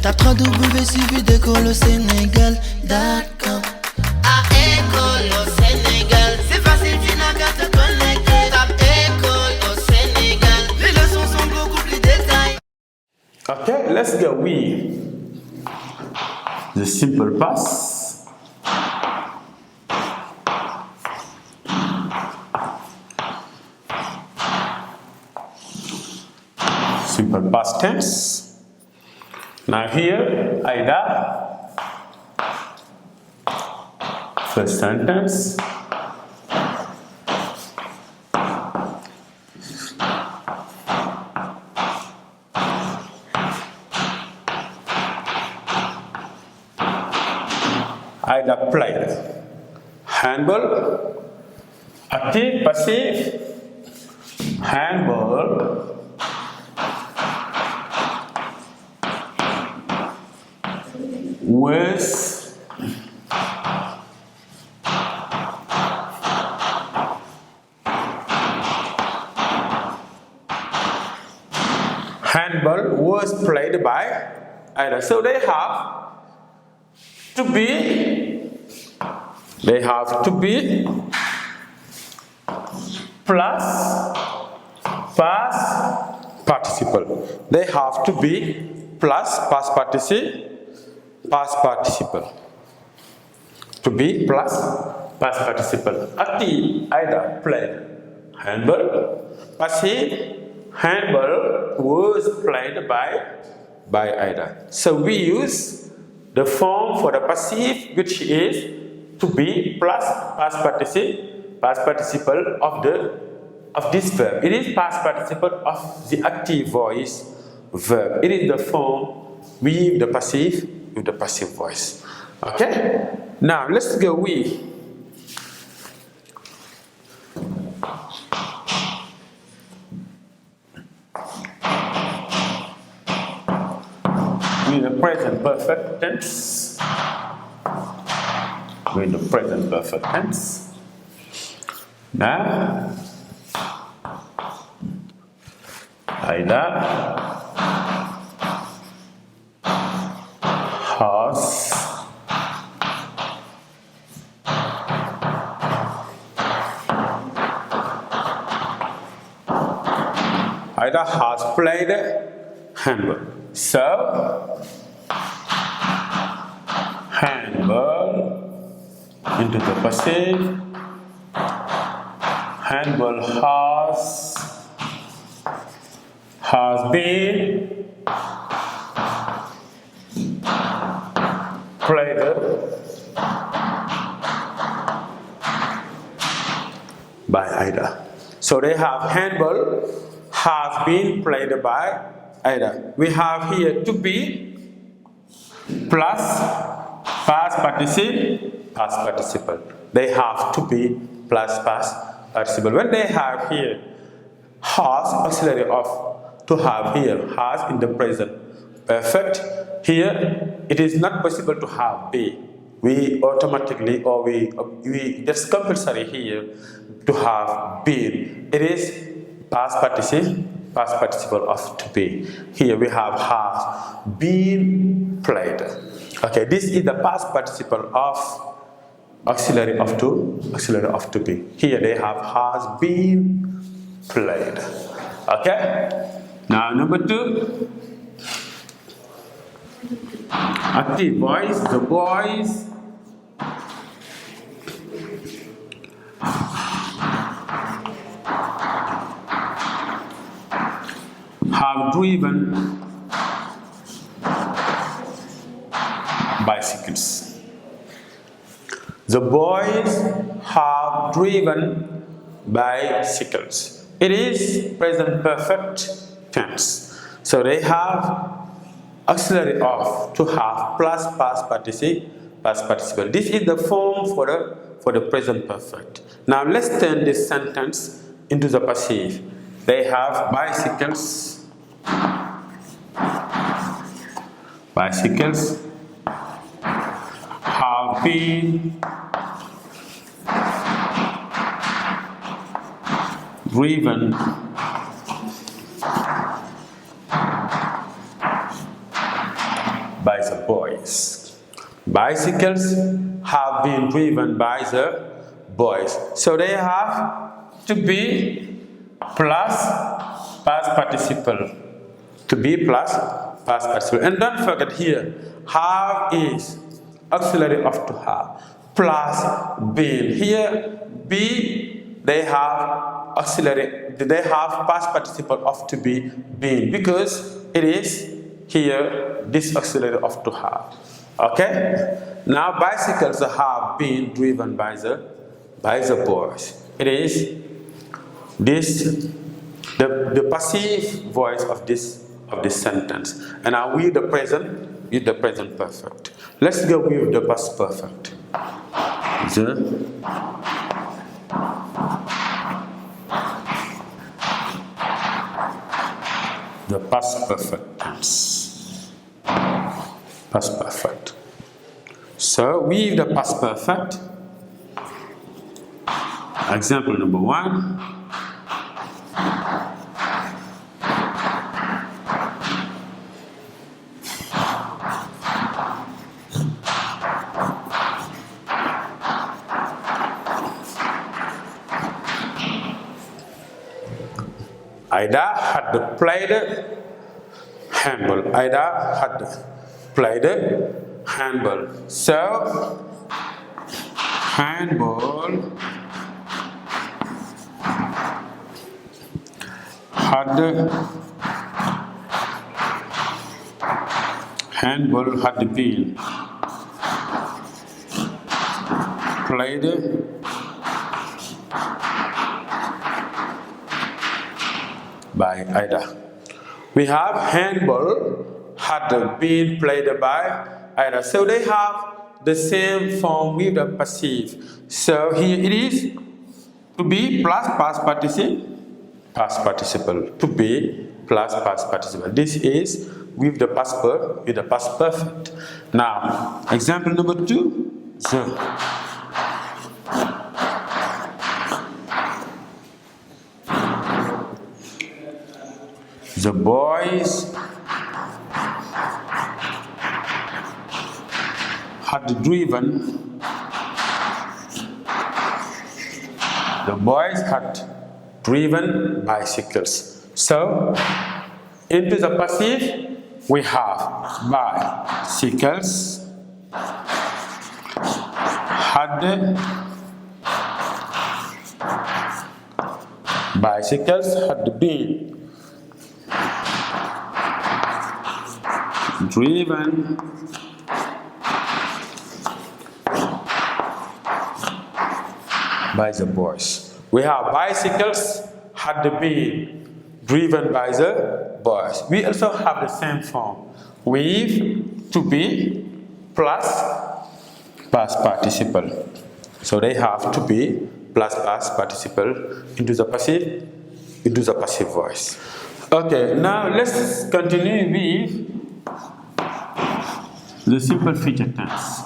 Tape www.suividecolosénégal.com. À École au Sénégal, c'est facile, tu n'as qu'à te connecter. Tape École au Sénégal, les leçons sont beaucoup plus détaillées. Okay, let's go with the simple past. Simple past tense. Now here, Aida, first sentence. Aida played handball. Active, passive, handball. Was handball was played by Aida. So they have to be plus past participle. They have to be plus past participle. To be plus past participle. Active, Aida played handball. Passive, handball was played by Aida. So we use the form for the passive, which is to be plus past participle of this verb. It is past participle of the active voice verb. It is the form with the passive voice. Okay? Now let's go with the present perfect tense. With the present perfect tense. Now, Aida has played handball. So, handball into the passive. Handball has been played by Aida. So they have handball has been played by Aida. We have here to be plus past participle. They have to be plus past participle. When they have here has auxiliary of to have here has in the present perfect, here it is not possible to have be. We automatically or we just compulsory here to have been. It is past participle of to be. Here we have has been played. Okay, this is the past participle of auxiliary of to be. Here they have has been played. Okay. Now number 2. Active voice. The boys have driven bicycles. The boys have driven bicycles. It is present perfect tense. So they have auxiliary of to have plus past participle. This is the form for the present perfect. Now let's turn this sentence into the passive. They have bicycles. Bicycles have been driven by the boys. Bicycles have been driven by the boys. So they have to be plus past participle. To be plus past participle. And don't forget here, have is auxiliary of to have plus been. Here, be, they have auxiliary, they have past participle of to be been because it is here this auxiliary of to have. Okay? Now bicycles have been driven by the boys. It is this the passive voice of this sentence. And now with the present perfect. Let's go with the past perfect. The past perfect tense. Past perfect. So with the past perfect, example number 1. Ida had played handball. Ida had played handball. So, handball had been played by Ida. We have handball had been played by Ida. So they have the same form with the passive. So here it is to be plus past participle. To be plus past participle. This is with the past perfect. Now, example number 2. The boys had driven. The boys had driven bicycles. So, into the passive, we have bicycles had been driven by the boys. We have bicycles had been driven by the boys. We also have the same form with to be plus past participle. So they have to be plus past participle into the passive voice. Okay, now let's continue with the simple future tense.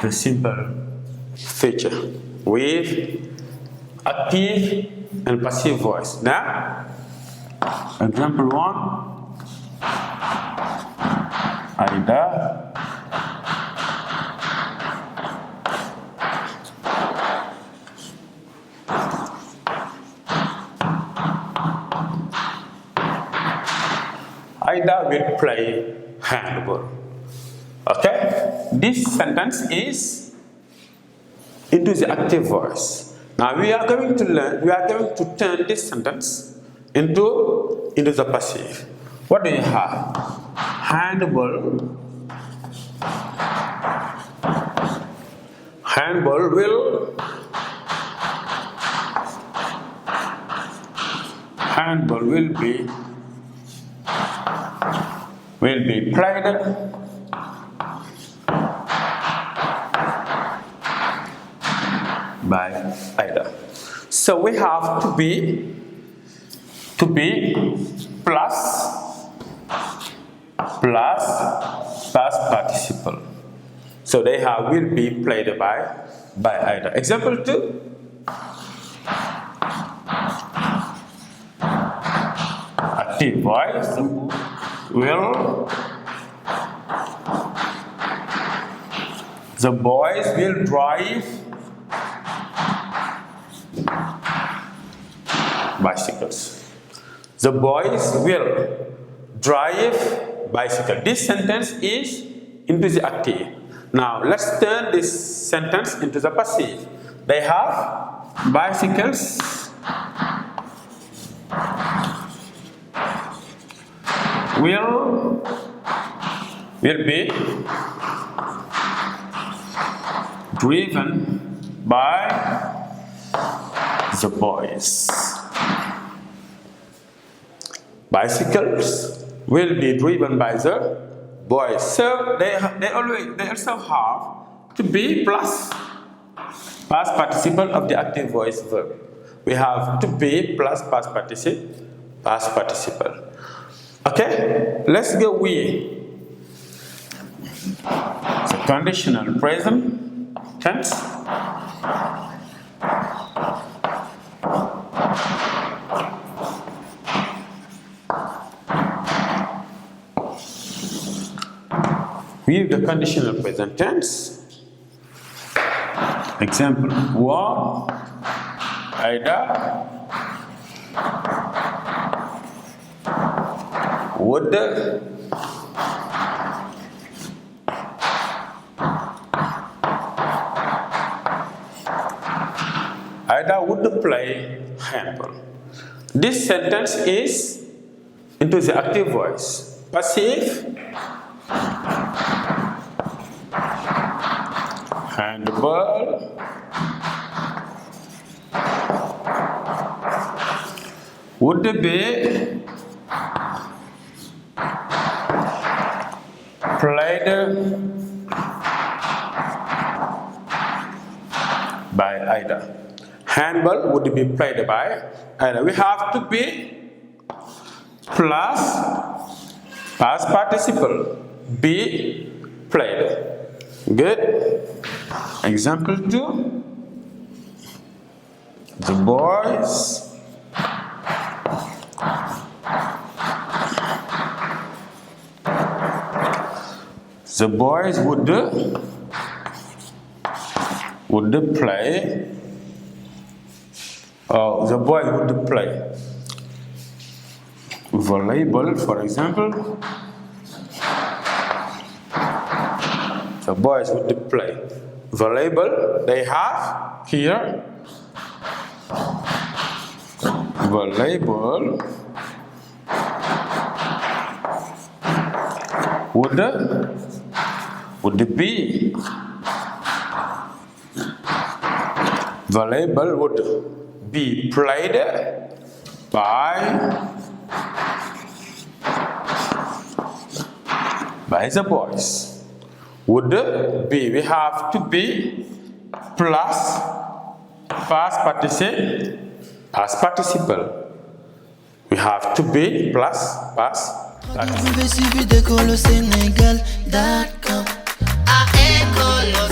The simple future with active and passive voice. Now, example 1. Ida will play handball. Okay? This sentence is into the active voice. Now we are going to turn this sentence into the passive. What do you have? Handball will be played by Ida. So we have to be plus past participle. So they have will be played by Ida. Example 2. active voice will the boys will drive bicycles. The boys will drive bicycle. This sentence is into the active. Now let's turn this sentence into the passive. They have bicycles will be driven by the boys. Bicycles will be driven by the boys. So they also have to be plus past participle of the active voice verb. We have to be plus past participle. Okay, let's go with the conditional present tense. With the conditional present tense. Example 1, Ida would play handball. This sentence is into the active voice. Passive, handball would be played by Ida. Handball would be played by Ida. We have to be plus past participle, be played. Good. Example 2. The boys would play. The boys would play volleyball, for example. The boys would play volleyball. They have here volleyball would be volleyball would be played by the boys. Would be, we have to be plus past participle. We have to be plus past participle. www.suividecolosénégal.com. À école